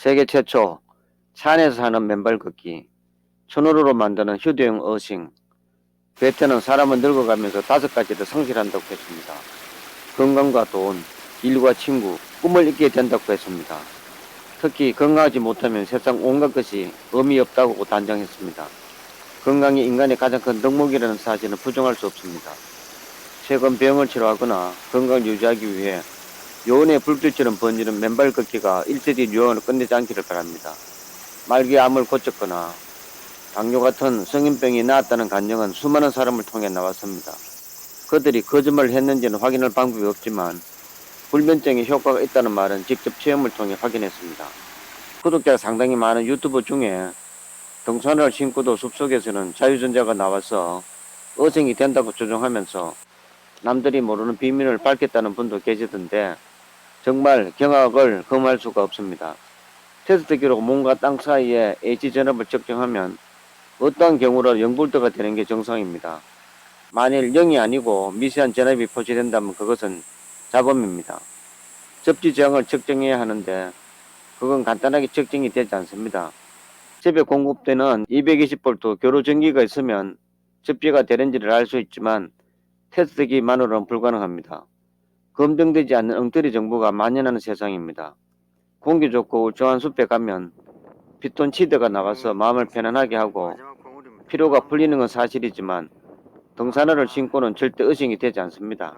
세계 최초 차 안에서 하는 맨발 걷기, 천으로로 만드는 휴대용 어싱, 베테는 사람은 늙어가면서 5가지를 성실한다고 했습니다. 건강과 돈, 일과 친구, 꿈을 잊게 된다고 했습니다. 특히 건강하지 못하면 세상 온갖 것이 의미 없다고 단정했습니다. 건강이 인간의 가장 큰 덕목이라는 사실은 부정할 수 없습니다. 최근 병을 치료하거나 건강을 유지하기 위해 요원의 불길처럼 번지는 맨발 걷기가 일제히 유행을 끝내지 않기를 바랍니다. 말기 암을 고쳤거나 당뇨 같은 성인병이 나았다는 간증은 수많은 사람을 통해 나왔습니다. 그들이 거짓말을 했는지는 확인할 방법이 없지만 불면증에 효과가 있다는 말은 직접 체험을 통해 확인했습니다. 구독자가 상당히 많은 유튜버 중에 등산화를 신고도 숲속에서는 자유전자가 나와서 어생이 된다고 주장하면서 남들이 모르는 비밀을 밝혔다는 분도 계시던데 정말 경악을 금할 수가 없습니다. 테스트 기록 몸과 땅 사이에 H전압을 측정하면 어떠한 경우라도 0볼트가 되는 게 정상입니다. 만일 0이 아니고 미세한 전압이 표시된다면 그것은 잡음입니다. 접지 저항을 측정해야 하는데 그건 간단하게 측정이 되지 않습니다. 집에 공급되는 220V 교로 전기가 있으면 접지가 되는지를 알 수 있지만 테스트기만으로는 불가능합니다. 검증되지 않는 엉터리 정보가 만연하는 세상입니다. 공기 좋고 울창한 숲에 가면 피톤치드가 나와서 마음을 편안하게 하고 피로가 풀리는 건 사실이지만 등산화를 신고는 절대 의식이 되지 않습니다.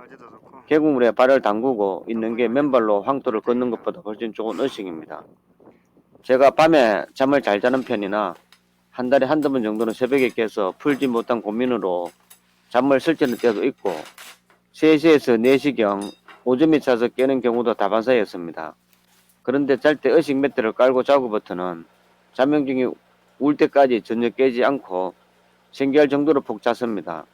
계곡물에 발을 담그고 있는 게 맨발로 황토를 걷는 것보다 훨씬 좋은 의식입니다. 제가 밤에 잠을 잘 자는 편이나 한 달에 한두 번 정도는 새벽에 깨서 풀지 못한 고민으로 잠을 설치는 때도 있고 3시에서 4시경 오줌이 차서 깨는 경우도 다반사였습니다. 그런데 잘 때 의식 매트를 깔고 자고부터는 잠명중이 울 때까지 전혀 깨지 않고 신기할 정도로 푹 잤습니다.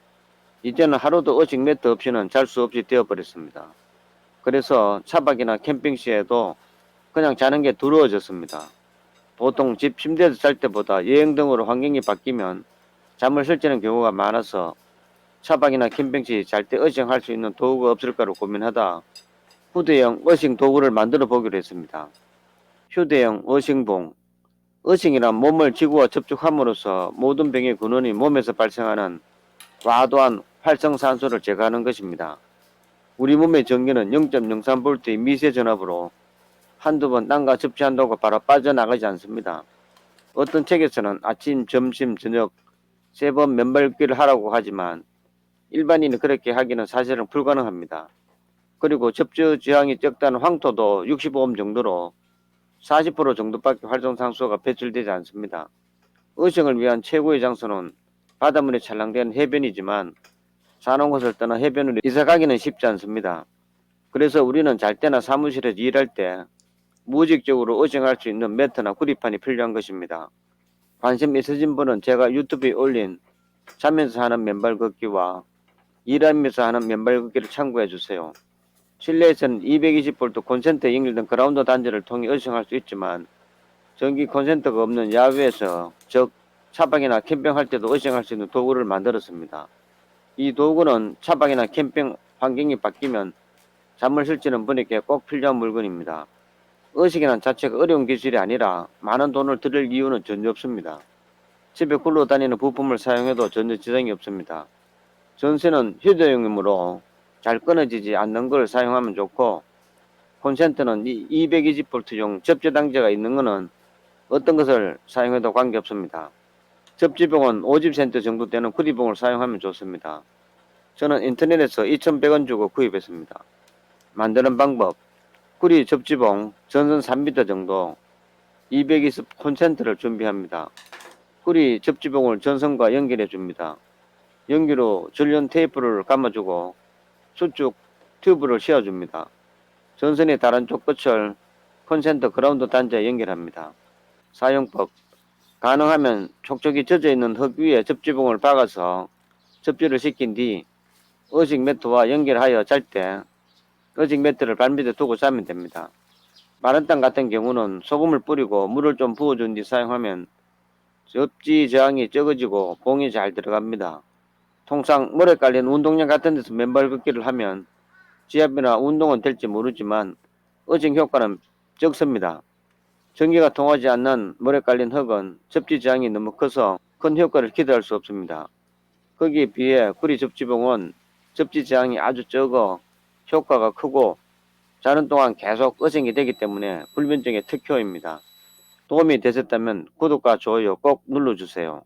이제는 하루도 의식 매트 없이는 잘 수 없이 되어버렸습니다. 그래서 차박이나 캠핑 시에도 그냥 자는 게 두려워졌습니다. 보통 집 침대에서 잘 때보다 여행 등으로 환경이 바뀌면 잠을 설치는 경우가 많아서 차박이나 캠핑 시 잘 때 의식할 수 있는 도구가 없을까로 고민하다 휴대용 어싱 도구를 만들어 보기로 했습니다. 휴대용 어싱봉. 어싱이란 몸을 지구와 접촉함으로써 모든 병의 근원이 몸에서 발생하는 과도한 활성산소를 제거하는 것입니다. 우리 몸의 전기는 0.03V의 미세 전압으로 한두 번 땅과 접촉한다고 바로 빠져나가지 않습니다. 어떤 책에서는 아침, 점심, 저녁 3번 맨발 걷기를 하라고 하지만 일반인이 그렇게 하기는 사실은 불가능합니다. 그리고 접촉 저항이 적다는 황토도 65옴 정도로 40% 정도밖에 활성산소가 배출되지 않습니다. 의식을 위한 최고의 장소는 바닷물에 찰랑대는 해변이지만 사는 곳을 떠나 해변으로 이사가기는 쉽지 않습니다. 그래서 우리는 잘 때나 사무실에서 일할 때 무의식적으로 의식할 수 있는 매트나 구리판이 필요한 것입니다. 관심 있으신 분은 제가 유튜브에 올린 자면서 하는 맨발 걷기와 일하면서 하는 맨발 걷기를 참고해 주세요. 실내에서는 220V 콘센트에 연결된 그라운드 단자를 통해 의식할 수 있지만 전기 콘센트가 없는 야외에서 즉 차박이나 캠핑할 때도 의식할 수 있는 도구를 만들었습니다. 이 도구는 차박이나 캠핑 환경이 바뀌면 잠을 설치는 분에게 꼭 필요한 물건입니다. 의식이란 자체가 어려운 기술이 아니라 많은 돈을 들일 이유는 전혀 없습니다. 집에 굴러다니는 부품을 사용해도 전혀 지장이 없습니다. 전선은 휴대용이므로 잘 끊어지지 않는 걸 사용하면 좋고 콘센트는 220V용 접지단자가 있는 것은 어떤 것을 사용해도 관계없습니다. 접지봉은 50센트 정도 되는 구리봉을 사용하면 좋습니다. 저는 인터넷에서 2,100원 주고 구입했습니다. 만드는 방법: 구리 접지봉 전선 3m 정도 220 콘센트를 준비합니다. 구리 접지봉을 전선과 연결해 줍니다. 연기로 전련 테이프를 감아주고 수축 튜브를 씌워줍니다. 전선의 다른 쪽 끝을 콘센트 그라운드 단자에 연결합니다. 사용법: 가능하면 촉촉이 젖어있는 흙 위에 접지봉을 박아서 접지를 시킨 뒤 의식 매트와 연결하여 잘 때 의식 매트를 발밑에 두고 자면 됩니다. 마른 땅 같은 경우는 소금을 뿌리고 물을 좀 부어준 뒤 사용하면 접지 저항이 적어지고 봉이 잘 들어갑니다. 통상 물에 깔린 운동장 같은 데서 맨발 걷기를 하면 지압이나 운동은 될지 모르지만 의식 효과는 적습니다. 전기가 통하지 않는 물에 깔린 흙은 접지 저항이 너무 커서 큰 효과를 기대할 수 없습니다. 거기에 비해 구리 접지봉은 접지 저항이 아주 적어 효과가 크고 자는 동안 계속 어생이 되기 때문에 불면증의 특효입니다. 도움이 되셨다면 구독과 좋아요 꼭 눌러주세요.